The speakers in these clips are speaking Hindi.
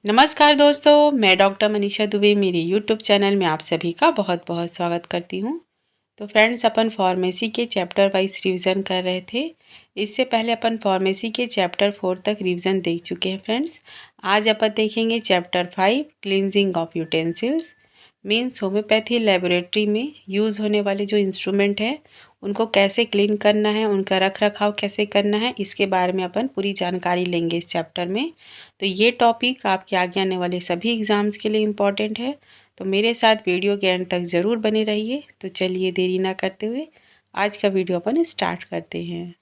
नमस्कार दोस्तों, मैं डॉक्टर मनीषा दुबे मेरे यूट्यूब चैनल में आप सभी का बहुत बहुत स्वागत करती हूँ। तो फ्रेंड्स, अपन फार्मेसी के चैप्टर वाइज रिवीजन कर रहे थे। इससे पहले अपन फार्मेसी के चैप्टर 4 तक रिवीजन देख चुके हैं फ्रेंड्स। आज अपन देखेंगे chapter 5 cleansing of utensils. Means homeopathy laboratory में यूज़ होने वाले जो इंस्ट्रूमेंट हैं उनको कैसे क्लीन करना है, उनका रख रखाव कैसे करना है, इसके बारे में अपन पूरी जानकारी लेंगे इस चैप्टर में। तो ये टॉपिक आपके आगे आने वाले सभी एग्ज़ाम्स के लिए इम्पॉर्टेंट है, तो मेरे साथ वीडियो के एंड तक ज़रूर बने रहिए। तो चलिए देरी ना करते हुए आज का वीडियो अपन स्टार्ट करते हैं।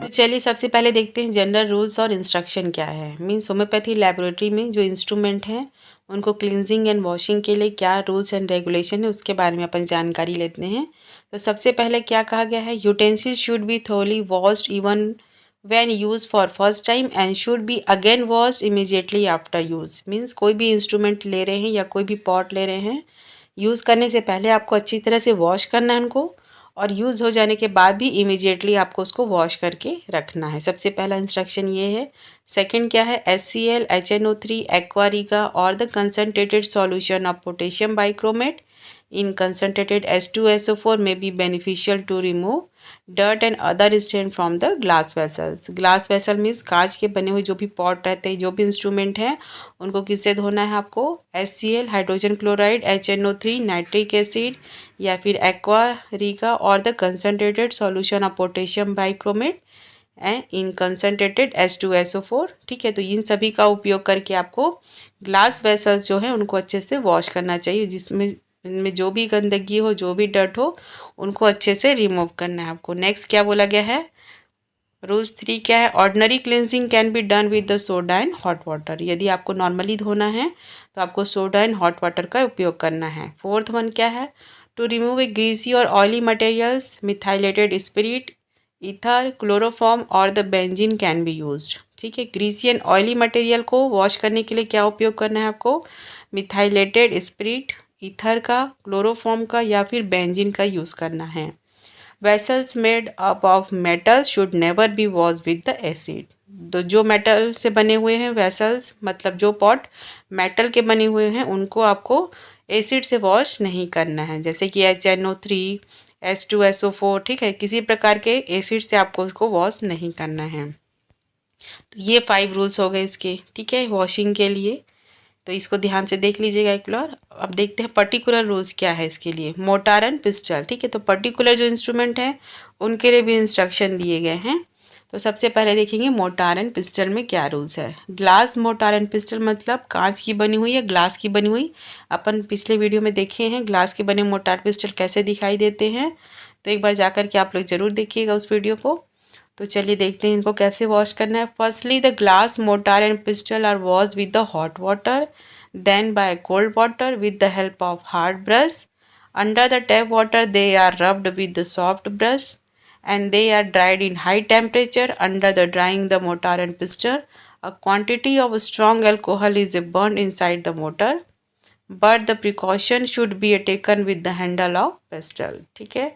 तो चलिए सबसे पहले देखते हैं जनरल रूल्स और इंस्ट्रक्शन क्या है। मीन्स होम्योपैथी लेबोरेटरी में जो इंस्ट्रूमेंट हैं उनको क्लींजिंग एंड वॉशिंग के लिए क्या रूल्स एंड रेगुलेशन है उसके बारे में अपन जानकारी लेते हैं। तो सबसे पहले क्या कहा गया है, utensils should be thoroughly washed even when use for first time and should be again washed immediately after use. Means कोई भी इंस्ट्रूमेंट ले रहे हैं या कोई भी पॉट ले रहे हैं, यूज़ करने से पहले आपको अच्छी तरह से वॉश करना है उनको, और यूज़ हो जाने के बाद भी इमीडिएटली आपको उसको वॉश करके रखना है। सबसे पहला इंस्ट्रक्शन ये है। सेकंड क्या है, HCl, HNO3, एक्वारिगा और the concentrated solution of potassium bichromate in concentrated H2SO4 may be beneficial to remove dirt and other stain from the glass vessels। glass vessel means कांच के बने हुए जो भी पॉट रहते हैं, जो भी इंस्ट्रूमेंट हैं, उनको किससे धोना है आपको, HCl, hydrogen chloride, HNO3, nitric acid या फिर एक्वारिगा और the concentrated solution of potassium bichromate and in concentrated H2SO4। ठीक है, तो इन सभी का उपयोग करके आपको ग्लास वेसल्स जो है उनको अच्छे से वॉश करना चाहिए, जिसमें इनमें जो भी गंदगी हो, जो भी डर्ट हो, उनको अच्छे से रिमूव करना है आपको। नेक्स्ट क्या बोला गया है, रूल्स 3 क्या है, ordinary cleansing can be done with the soda and hot water. यदि आपको नॉर्मली धोना है तो आपको सोडा एंड हॉट वाटर का उपयोग करना है। फोर्थ वन क्या है, टू रिमूव ए ग्रीसी और oily materials methylated spirit, ether, chloroform और the benzene can be used. ठीक है, ग्रीसी एंड ऑयली मटेरियल को वॉश करने के लिए क्या उपयोग करना है आपको, मिथाइलेटेड स्पिरिट, ईथर का, क्लोरोफॉर्म का या फिर बेंजीन का यूज़ करना है। Vessels made up of metal should never be wash with the acid. तो जो मेटल से बने हुए हैं वेसल्स, मतलब जो पॉट मेटल के बने हुए हैं, उनको आपको एसिड से वॉश नहीं करना है, जैसे कि HNO3, H2SO4। ठीक है, किसी प्रकार के एसिड से आपको उसको वॉश नहीं करना है। तो ये 5 रूल्स हो गए इसके, ठीक है, वॉशिंग के लिए। तो इसको ध्यान से देख लीजिएगा एक बार। अब देखते हैं पर्टिकुलर रूल्स क्या है इसके लिए। मोटार एंड पिस्टल, ठीक है, तो पर्टिकुलर जो इंस्ट्रूमेंट है उनके लिए भी इंस्ट्रक्शन दिए गए हैं। तो सबसे पहले देखेंगे मोटार एंड पिस्टल में क्या रूल्स है। ग्लास मोटार एंड पिस्टल मतलब कांच की बनी हुई या ग्लास की बनी हुई। अपन पिछले वीडियो में देखे हैं ग्लास के बने मोटार पिस्टल कैसे दिखाई देते हैं, तो एक बार जाकर के आप लोग ज़रूर देखिएगा उस वीडियो को। तो चलिए देखते हैं इनको कैसे वॉश करना है। Firstly the glass mortar and pestle are wash with the hot water, then by cold water with the help of hard brush. Under the tap water they are rubbed with the soft brush and they are dried in high temperature. Under the drying the mortar and pestle, a quantity of strong alcohol is burned inside the mortar, but the precaution should be taken with the handle of pestle। ठीक है,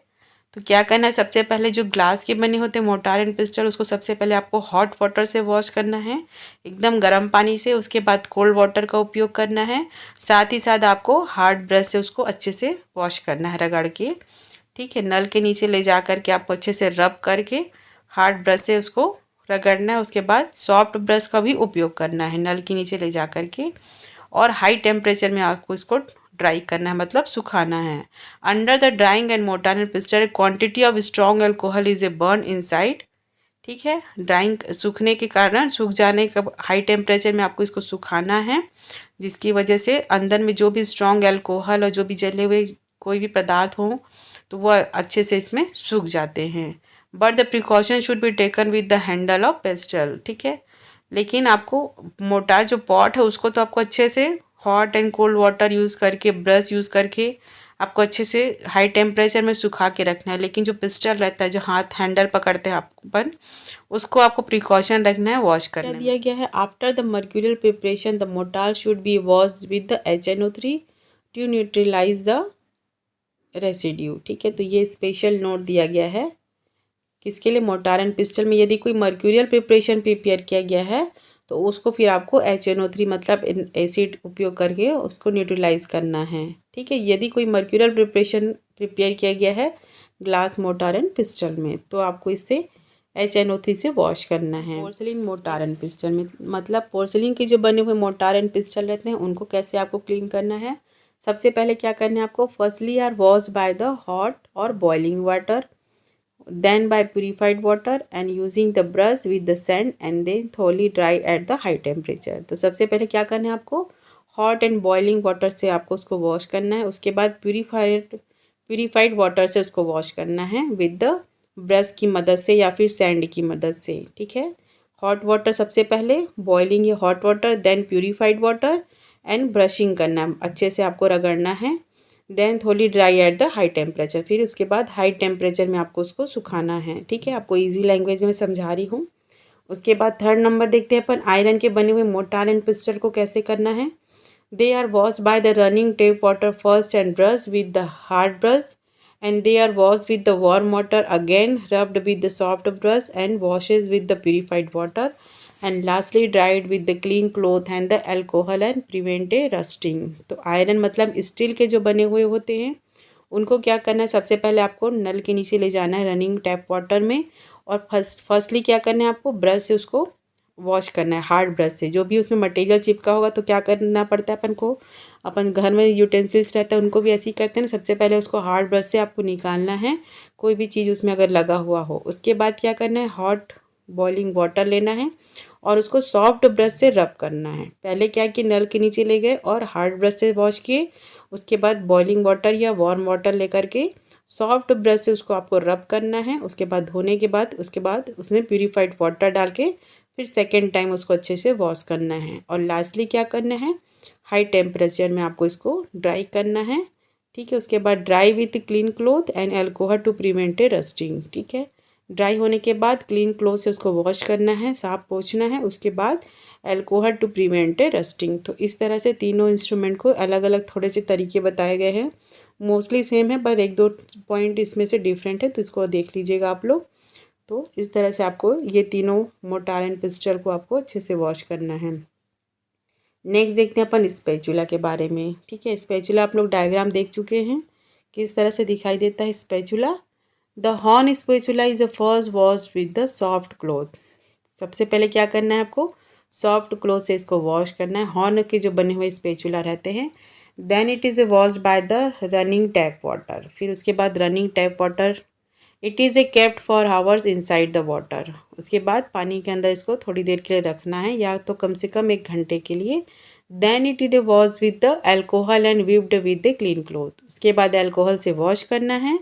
तो क्या करना है, सबसे पहले जो ग्लास के बने होते हैं मोटार एंड पिस्टल, उसको सबसे पहले आपको हॉट वाटर से वॉश करना है, एकदम गर्म पानी से। उसके बाद कोल्ड वाटर का उपयोग करना है, साथ ही साथ आपको हार्ड ब्रश से उसको अच्छे से वॉश करना है, रगड़ के। ठीक है, नल के नीचे ले जा कर के आपको अच्छे से रब करके हार्ड ब्रश से उसको रगड़ना है। उसके बाद सॉफ्ट ब्रश का भी उपयोग करना है नल के नीचे ले जा कर के, और हाई टेम्परेचर में आपको इसको ड्राई करना है, मतलब सुखाना है। Under the drawing and mortar and pistol quantity of strong alcohol is a burn inside. ठीक है, ड्राइंग सूखने के कारण, सूख जाने का हाई टेम्परेचर में आपको इसको सुखाना है, जिसकी वजह से अंदर में जो भी स्ट्रॉन्ग अल्कोहल और जो भी जले हुए कोई भी पदार्थ हो तो वो अच्छे से इसमें सूख जाते हैं। But the precaution should be taken with the handle of pastel. ठीक है, लेकिन आपको मोटार जो पॉट है उसको तो आपको अच्छे से hot and cold water use करके, ब्रश यूज़ करके आपको अच्छे से हाई टेम्परेचर में सुखा के रखना है। लेकिन जो पिस्टल रहता है, जो हाथ हैंडल पकड़ते हैं अपन, उसको आपको प्रिकॉशन रखना है वॉश करने में। दिया गया है, after the mercurial preparation the mortar should be wash with the HNO3 to neutralize the residue. ठीक है, तो ये स्पेशल नोट दिया गया है किसके लिए? मोर्टार एंड पिस्टल में यदि कोई मर्क्यूरियल प्रिपरेशन प्रिपेयर किया गया है तो उसको फिर आपको HNO3 मतलब एसिड उपयोग करके उसको न्यूट्रलाइज करना है। ठीक है, यदि कोई मर्क्यूरियल प्रिपरेशन प्रिपेयर किया गया है ग्लास मोर्टार एंड पिस्टल में तो आपको इससे HNO3 से वॉश करना है। पोर्सिलिन मोर्टार एंड पिस्टल में मतलब पोर्सिलिन के जो बने हुए मोर्टार एंड पिस्टल रहते हैं उनको कैसे आपको क्लीन करना है? सबसे पहले क्या करना है आपको? Firstly are wash by the hot और boiling water, then by purified water and using the brush with the sand and then thoroughly dry at the high temperature। तो सबसे पहले क्या करना है आपको? हॉट एंड बॉइलिंग वाटर से आपको उसको वॉश करना है। उसके बाद प्यूरीफाइड वाटर से उसको वॉश करना है विद द ब्रश की मदद से या फिर सैंड की मदद से। ठीक है, हॉट वाटर सबसे पहले, बॉइलिंग या hot water, then purified water and brushing करना है, अच्छे से आपको रगड़ना है। देन थोड़ी dry at the high temperature, फिर उसके बाद हाई टेम्परेचर में आपको उसको सुखाना है। ठीक है, आपको इजी लैंग्वेज में समझा रही हूँ। उसके बाद थर्ड नंबर देखते हैं अपन आयरन के बने हुए मोर्टार एंड पिस्टल को कैसे करना है। They are wash by the running tap water first and brush with the hard brush and they are washed with the warm water again rubbed with the soft brush and washes with the purified water and lastly dried with the clean cloth and the alcohol and prevent a rusting। तो आयरन मतलब स्टील के जो बने हुए होते हैं उनको क्या करना है? सबसे पहले आपको नल के नीचे ले जाना है रनिंग टैप वाटर में और फर्स्टली क्या करना है आपको? ब्रश से उसको वॉश करना है, हार्ड ब्रश से। जो भी उसमें मटेरियल चिपका होगा तो क्या करना पड़ता है अपन को? अपन घर में यूटेंसिल्स रहता है उनको भी ऐसे ही करते हैं ना, सबसे पहले उसको हार्ड ब्रश से आपको निकालना है कोई भी चीज़ उसमें अगर लगा हुआ हो। उसके बाद क्या करना है? हॉट बॉइलिंग वाटर लेना है और उसको सॉफ्ट ब्रश से रब करना है। पहले क्या कि नल के नीचे ले गए और हार्ड ब्रश से वॉश किए, उसके बाद बॉइलिंग वाटर या वार्म वाटर लेकर के सॉफ्ट ब्रश से उसको आपको रब करना है। उसके बाद धोने के बाद उसके बाद उसमें प्यूरीफाइड वाटर डाल के फिर सेकेंड टाइम उसको अच्छे से वॉश करना है और लास्टली क्या करना है? हाई टेम्परेचर में आपको इसको ड्राई करना है। ठीक है, उसके बाद dry with clean cloth and alcohol to prevent a rusting. ठीक है, ड्राई होने के बाद क्लीन क्लोथ से उसको वॉश करना है, साफ पोंछना है, उसके बाद alcohol to prevent a rusting. तो इस तरह से तीनों इंस्ट्रूमेंट को अलग अलग थोड़े से तरीके बताए गए हैं, मोस्टली सेम है पर एक दो पॉइंट इसमें से डिफरेंट है तो इसको देख लीजिएगा आप लोग। तो इस तरह से आपको ये तीनों मोर्टार एंड पिस्टल को आपको अच्छे से वॉश करना है। नेक्स्ट देखते हैं अपन स्पैचुला के बारे में। ठीक है, स्पैचुला आप लोग डायग्राम देख चुके हैं किस तरह से दिखाई देता है spatula. The horn spatula is a first wash with the soft cloth. सबसे पहले क्या करना है आपको? सॉफ्ट क्लॉथ से इसको वॉश करना है। हॉर्न के जो बने हुए स्पैचुला रहते हैं then it is washed by the running tap water. फिर उसके बाद running tap water it is a kept for hours inside the water. उसके बाद पानी के अंदर इसको थोड़ी देर के लिए रखना है या तो कम से कम 1 घंटे के लिए। Then it is wash with the alcohol and wiped with the clean cloth. उसके बाद एल्कोहल से वॉश करना है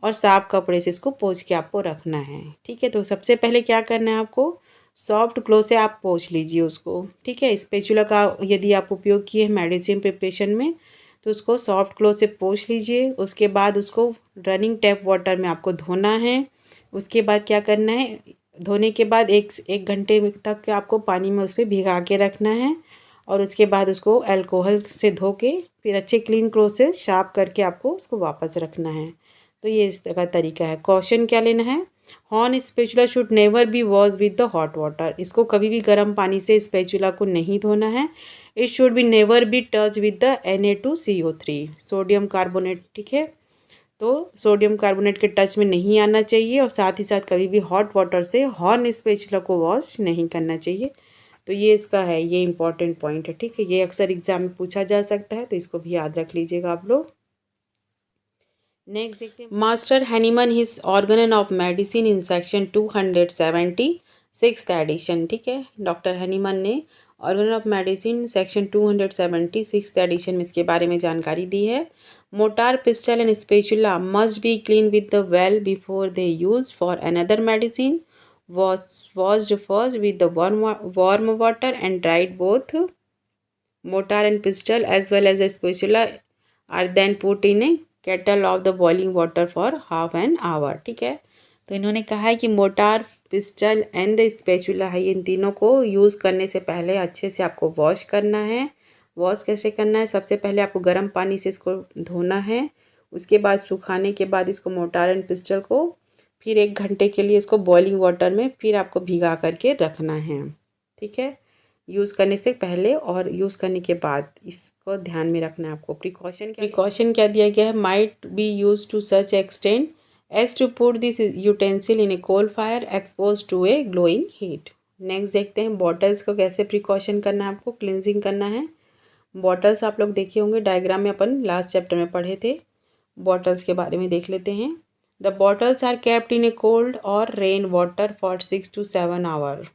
और साफ कपड़े से इसको पोंछ के आपको रखना है। ठीक है, तो सबसे पहले क्या करना है आपको? सॉफ्ट क्लोथ से आप पोंछ लीजिए उसको। ठीक है, स्पैचुला का यदि आप उपयोग किए मेडिसिन प्रिपरेशन में तो उसको सॉफ्ट क्लोथ से पोंछ लीजिए। उसके बाद उसको रनिंग टैप वाटर में आपको धोना है। उसके बाद क्या करना है? धोने के बाद एक घंटे तक आपको पानी में उस पर भिगा के रखना है और उसके बाद उसको अल्कोहल से धो के फिर अच्छे क्लीन क्लोथ से साफ करके आपको उसको वापस रखना है। तो ये इस का तरीका है। कॉशन क्या लेना है? Horn spatula should never be wash with the hot water. इसको कभी भी गर्म पानी से स्पैचुला को नहीं धोना है। It should be never be touch with the Na2CO3 sodium carbonate. ठीक है, तो सोडियम कार्बोनेट के टच में नहीं आना चाहिए और साथ ही साथ कभी भी हॉट वाटर से हॉर्न स्पैचुला को वॉश नहीं करना चाहिए। तो ये इसका है, ये इंपॉर्टेंट पॉइंट है। ठीक है, ये अक्सर एग्जाम में पूछा जा सकता है तो इसको भी याद रख लीजिएगा आप लोग। नेक्स्ट देखते हैं master Hahnemann his organ of medicine in section 270 6th edition. ठीक है, डॉक्टर हैनीमन ने organ of medicine section 270 6th edition में इसके बारे में जानकारी दी है। Mortar pestle and spatula must be clean with the well before they use for another medicine washed first with the warm water and dried both mortar and pestle as well as the spatula are then put in a kettle of the boiling water for half an hour। ठीक है, तो इन्होंने कहा है कि motor pistol and the spatula है, इन तीनों को यूज़ करने से पहले अच्छे से आपको वॉश करना है। वॉश कैसे करना है? सबसे पहले आपको गर्म पानी से इसको धोना है। उसके बाद सुखाने के बाद इसको मोटार एंड पिस्टल को फिर 1 घंटे के लिए इसको बॉइलिंग वाटर में फिर आपको भिगा करके रखना है। ठीक है, यूज़ करने से पहले और यूज़ करने के बाद इसको ध्यान में रखना है आपको। प्रिकॉशन क्या दिया गया है, might be use to such extent as to put this utensil in a coal fire expose to a glowing heat. Next देखते हैं बॉटल्स को कैसे प्रिकॉशन करना है, आपको क्लिनजिंग करना है। बॉटल्स आप लोग देखे होंगे, डायग्राम में अपन लास्ट चैप्टर में पढ़े थे। बॉटल्स के बारे में देख लेते हैं। The bottles are kept in a cold और rain water for 6 to 7 hour.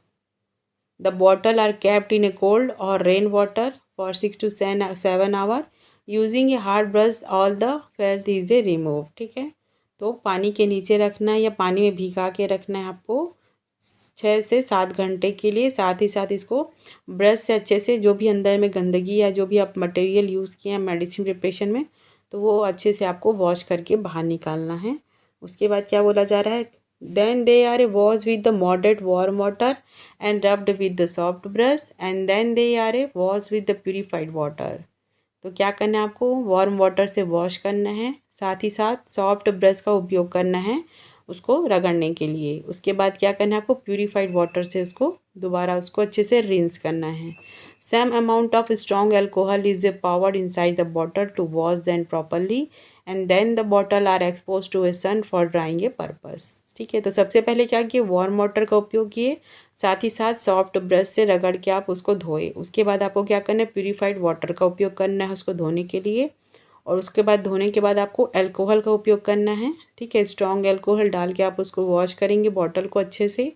The bottle are kept in a cold or rain water for 6 to 7 hour. Using a hard brush all the filth is removed। ठीक है, तो पानी के नीचे रखना है या पानी में भिगा के रखना है आपको 6 से 7 घंटे के लिए। साथ ही साथ इसको ब्रश से अच्छे से जो भी अंदर में गंदगी या जो भी आप मटेरियल यूज़ किए हैं मेडिसिन प्रिपरेशन में, तो वो अच्छे से आपको वॉश करके बाहर निकालना है। उसके बाद क्या बोला जा रहा है, then they are washed with the moderate warm water and rubbed with the soft brush and then they are washed with the purified water। तो क्या करना है आपको, वार्म वाटर से वॉश करना है, साथ ही साथ सॉफ्ट ब्रश का उपयोग करना है उसको रगड़ने के लिए। उसके बाद क्या करना है आपको, प्यूरिफाइड वाटर से उसको दोबारा उसको अच्छे से रिंस करना है। Some amount of strong alcohol is poured inside the bottle to wash then properly and then the bottle are expose to a sun for drying a purpose. ठीक है, तो सबसे पहले क्या किए, वार्म वाटर का उपयोग किए, साथ ही साथ सॉफ्ट ब्रश से रगड़ के आप उसको धोए। उसके बाद आपको क्या करना है, प्यूरिफाइड वाटर का उपयोग करना है उसको धोने के लिए। और उसके बाद धोने के बाद आपको अल्कोहल का उपयोग करना है। ठीक है, स्ट्रॉन्ग अल्कोहल डाल के आप उसको वॉश करेंगे बॉटल को अच्छे से।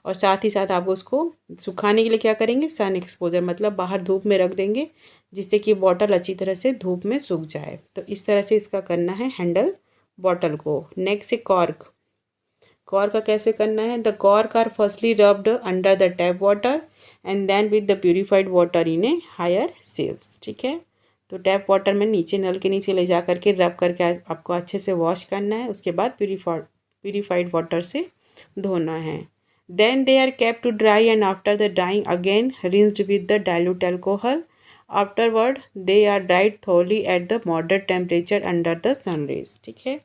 और साथ ही साथ आप उसको सुखाने के लिए क्या करेंगे, सन एक्सपोजर मतलब बाहर धूप में रख देंगे, जिससे कि बॉटल अच्छी तरह से धूप में सूख जाए। तो इस तरह से इसका करना है हैंडल बॉटल को। नेक्स्ट है कॉर्क। कॉर्क का कैसे करना है, the cork are firstly rubbed under the tap water and then with the purified water in a higher selves. ठीक है, तो टैप वाटर में नीचे नल के नीचे ले जा करके रब करके आपको अच्छे से वॉश करना है। उसके बाद प्यूरिफाइड वाटर से धोना है। Then they are kept to dry and after the drying again rinsed with the dilute alcohol. Afterward they are dried thoroughly at the moderate temperature under the sun rays. ठीक है,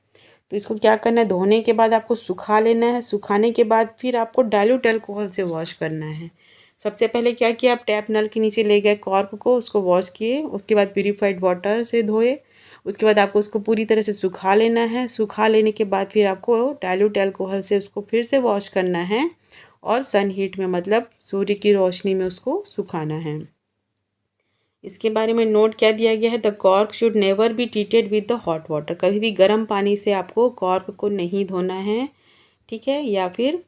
तो इसको क्या करना है, धोने के बाद आपको सुखा लेना है। सुखाने के बाद फिर आपको डाइल्यूट अल्कोहल से वॉश करना है। सबसे पहले क्या किया, आप टैप नल के नीचे ले गए कॉर्क को, उसको वॉश किए। उसके बाद प्यूरिफाइड वाटर से धोए। उसके बाद आपको उसको पूरी तरह से सुखा लेना है। सुखा लेने के बाद फिर आपको डाइल्यूट अल्कोहल से उसको फिर से वॉश करना है और सन हीट में मतलब सूर्य की रोशनी में उसको सुखाना है। इसके बारे में नोट क्या दिया गया है, the cork should never be treated with the hot water. कभी भी गर्म पानी से आपको कॉर्क को नहीं धोना है। ठीक है, या फिर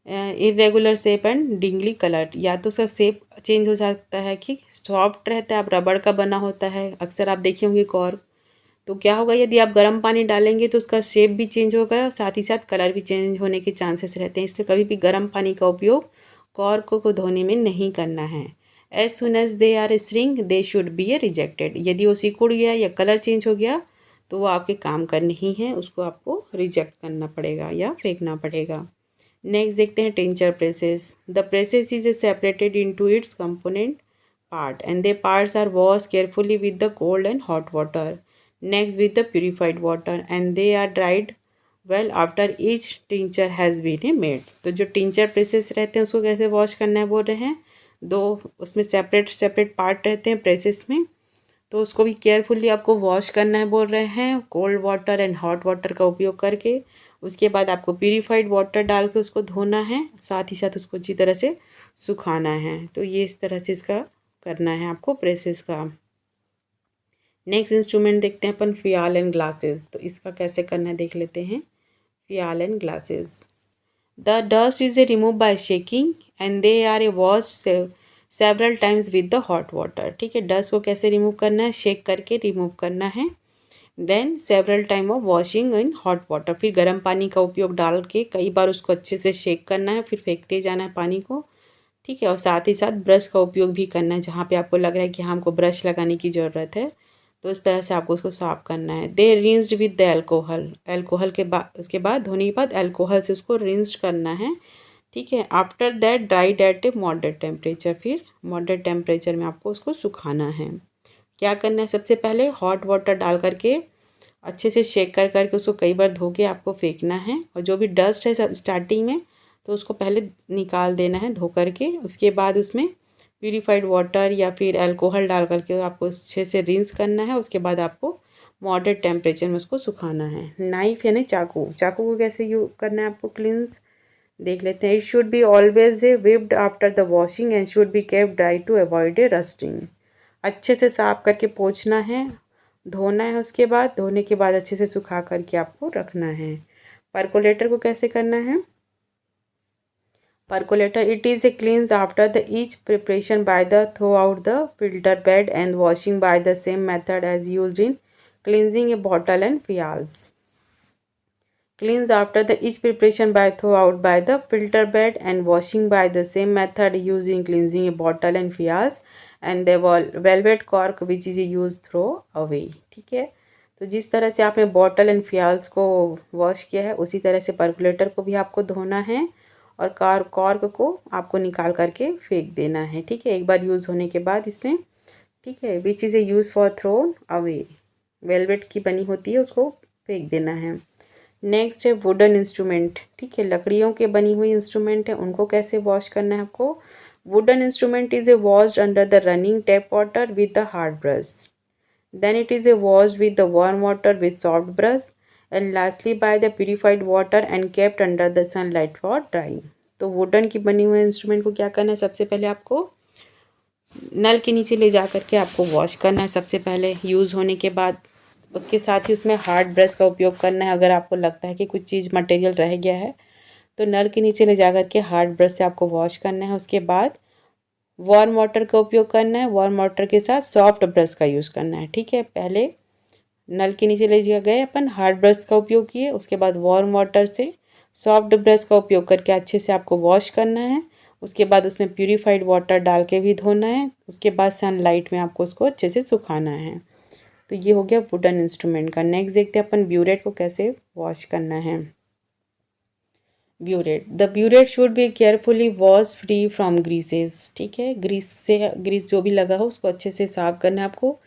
irregular shape and Dingli colour, या तो उसका शेप चेंज हो सकता है कि सॉफ्ट रहता है, आप रबड़ का बना होता है अक्सर आप देखे होंगे कॉर्क, तो क्या होगा यदि आप गर्म पानी डालेंगे तो उसका शेप भी चेंज होगा, साथ ही साथ कलर भी चेंज होने के चांसेस रहते हैं। इसलिए कभी भी गर्म पानी का उपयोग कॉर्क को धोने में नहीं करना है। As soon as they are shrink they should be a rejected. यदि वो सिकुड़ गया या कलर चेंज हो गया तो वो आपके काम का नहीं है, उसको आपको रिजेक्ट करना पड़ेगा या फेंकना पड़ेगा। नेक्स्ट देखते हैं tincture presses. The presses is separated into its component part and the parts are wash carefully with the cold and hot water, next with the purified water and they are dried well after each tincture has been a made. तो जो टिंचर प्रेसेस रहते हैं उसको कैसे वॉश करना है बोल रहे हैं, दो उसमें सेपरेट पार्ट रहते हैं प्रेसेस में, तो उसको भी केयरफुली आपको वॉश करना है बोल रहे हैं cold water and hot water का उपयोग करके। उसके बाद आपको प्यूरिफाइड वाटर डाल के उसको धोना है, साथ ही साथ उसको अच्छी तरह से सुखाना है। तो ये इस तरह से इसका करना है आपको प्रेसेस का। नेक्स्ट इंस्ट्रूमेंट देखते हैं अपन फियाल एंड ग्लासेस। तो इसका कैसे करना है देख लेते हैं। Phial and glasses, the dust is a remove by shaking and they are a wash several times with the hot water. ठीक है, डस्ट को कैसे रिमूव करना है, शेक करके रिमूव करना है। Then several time of washing in hot water, फिर गर्म पानी का उपयोग डाल के कई बार उसको अच्छे से शेक करना है, फिर फेंकते जाना है पानी को। ठीक है, और साथ ही साथ ब्रश का उपयोग भी करना है, जहाँ पे आपको लग रहा है कि हाँ हमको ब्रश लगाने की ज़रूरत है तो इस तरह से आपको उसको साफ करना है। दे रिंस्ड विद द अल्कोहल के बाद, उसके बाद धोने के बाद अल्कोहल से उसको रिंस्ड करना है। ठीक है, after that dried at a moderate temperature, फिर मॉडरेट टेम्परेचर में आपको उसको सुखाना है। क्या करना है, सबसे पहले हॉट वाटर डाल करके अच्छे से शेक कर करके उसको कई बार धो के आपको फेंकना है। और जो भी डस्ट है स्टार्टिंग में तो उसको पहले निकाल देना है धो करके। उसके बाद उसमें प्यूरिफाइड वाटर या फिर अल्कोहल डाल करके आपको अच्छे से रिंस करना है। उसके बाद आपको मॉडरेट टेम्परेचर में उसको सुखाना है। नाइफ यानी चाकू को कैसे यूज करना है आपको क्लींस देख लेते हैं। It should be always wiped after the washing and should be kept dry to avoid a rusting. अच्छे से साफ करके पोंछना है, धोना है। उसके बाद धोने के बाद अच्छे से सुखा करके आपको रखना है। परकोलेटर को कैसे करना है? Percolator, it is a cleanse after the each preparation by the throughout the filter bed and washing by the same method as used in cleansing a bottle and vials. Cleanse after the each preparation by throughout by the filter bed and washing by the same method used in cleansing a bottle and vials and the velvet cork which is used throw away. ठीक है, तो जिस तरह से आपने बॉटल एंड फियाल्स को वॉश किया है उसी तरह से परकुलेटर को भी आपको धोना है और कॉर्क को आपको निकाल करके फेंक देना है। ठीक है, एक बार यूज़ होने के बाद इसमें। ठीक है, which is a use for thrown away, velvet की बनी होती है उसको फेंक देना है। नेक्स्ट है वुडन इंस्ट्रूमेंट। ठीक है, लकड़ियों के बनी हुई इंस्ट्रूमेंट है उनको कैसे वॉश करना है आपको। Wooden instrument is a washed under the running tap water with the hard brush, then it is a washed with the warm water with soft brush and lastly by the purified water and kept under the sunlight for drying। तो वुडन की बनी हुई इंस्ट्रूमेंट को क्या करना है, सबसे पहले आपको नल के नीचे ले जा करके आपको वॉश करना है सबसे पहले यूज़ होने के बाद। उसके साथ ही उसमें हार्ड ब्रश का उपयोग करना है। अगर आपको लगता है कि कुछ चीज़ मटेरियल रह गया है तो नल के नीचे ले जा करके हार्ड ब्रश से आपको वॉश करना है। उसके बाद वार्म वाटर का उपयोग करना है, वार्म वाटर के साथ सॉफ्ट ब्रश का यूज़ करना है। ठीक है, पहले नल के नीचे ले गए अपन, हार्ड ब्रश का उपयोग किए, उसके बाद वार्म वाटर से सॉफ्ट ब्रश का उपयोग करके अच्छे से आपको वॉश करना है। उसके बाद उसमें प्यूरिफाइड वाटर डाल के भी धोना है। उसके बाद सनलाइट में आपको उसको अच्छे से सुखाना है। तो ये हो गया वुडन इंस्ट्रूमेंट का। नेक्स्ट देखते हैं अपन ब्यूरेट को कैसे वॉश करना है। Burette, the burette should be carefully wash free from greases. ठीक है, ग्रीस जो भी लगा हो उसको अच्छे से साफ करना है आपको।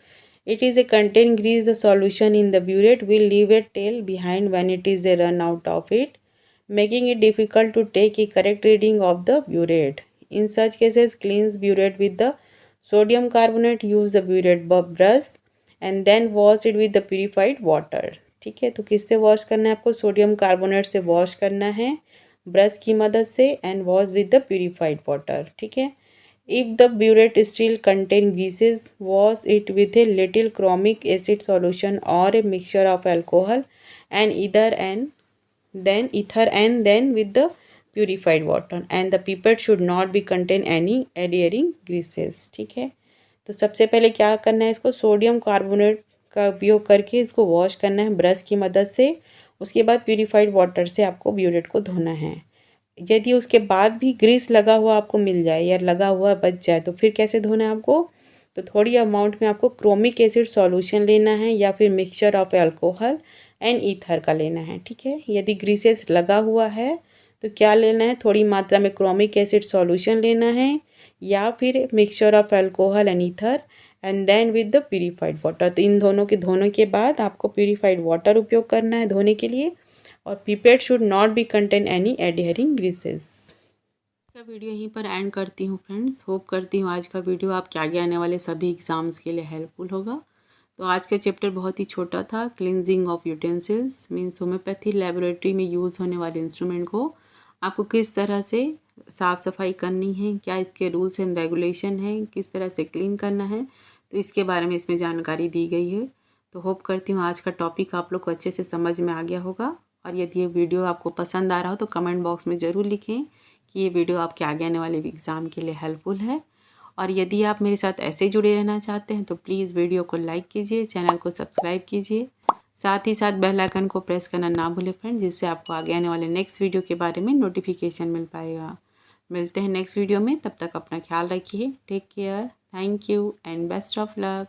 It is a contain grease, the solution in the burette will leave a tail behind when it is a run out of it, making it difficult to take a correct reading of the burette. In such cases cleanse burette with the sodium carbonate, use the burette brush and then wash it with the purified water. ठीक है, तो किससे वॉश करना है आपको, सोडियम कार्बोनेट से वॉश करना है ब्रश की मदद से and wash with the purified water. ठीक है, if the burette still contain greases wash it with a little chromic acid solution और a mixture of alcohol and ether and then with the purified water and the pipette should not be contain any adhering greases. ठीक है, तो सबसे पहले क्या करना है, इसको सोडियम कार्बोनेट का उपयोग करके इसको वॉश करना है ब्रश की मदद से। उसके बाद प्यूरिफाइड वाटर से आपको ब्यूरेट को धोना है। यदि उसके बाद भी ग्रीस लगा हुआ आपको मिल जाए या लगा हुआ बच जाए तो फिर कैसे धोना है आपको, तो थोड़ी अमाउंट में आपको क्रोमिक एसिड सॉल्यूशन लेना है या फिर mixture of alcohol and ether का लेना है। ठीक है, यदि ग्रीसेस लगा हुआ है तो क्या लेना है, थोड़ी मात्रा में क्रोमिक एसिड सॉल्यूशन लेना है या फिर mixture of alcohol and ether and then with the purified water. तो इन दोनों के धोने के बाद आपको प्यूरिफाइड वाटर उपयोग करना है धोने के लिए और pipette should not be contain any adhering greases. का वीडियो यहीं पर एंड करती हूँ फ्रेंड्स। होप करती हूँ आज का वीडियो आपके आगे आने वाले सभी एग्ज़ाम्स के लिए हेल्पफुल होगा। तो आज का चैप्टर बहुत ही छोटा था, cleansing of utensils means homeopathy laboratory में यूज़ होने वाले इंस्ट्रूमेंट को आपको किस तरह से साफ़ सफाई करनी है, क्या इसके रूल्स एंड रेगुलेशन हैं, किस तरह से क्लीन करना है, तो इसके बारे में इसमें जानकारी दी गई है। तो होप करती हूँ आज का टॉपिक आप लोग को अच्छे से समझ में आ गया होगा। और यदि ये वीडियो आपको पसंद आ रहा हो तो कमेंट बॉक्स में ज़रूर लिखें कि ये वीडियो आपके आगे आने वाले एग्ज़ाम के लिए हेल्पफुल है। और यदि आप मेरे साथ ऐसे जुड़े रहना चाहते हैं तो प्लीज़ वीडियो को लाइक कीजिए, चैनल को सब्सक्राइब कीजिए, साथ ही साथ बेल आइकन को प्रेस करना ना भूलें फ्रेंड, जिससे आपको आगे आने वाले नेक्स्ट वीडियो के बारे में नोटिफिकेशन मिल पाएगा। मिलते हैं नेक्स्ट वीडियो में, तब तक अपना ख्याल रखिए। Take care, thank you and best of luck.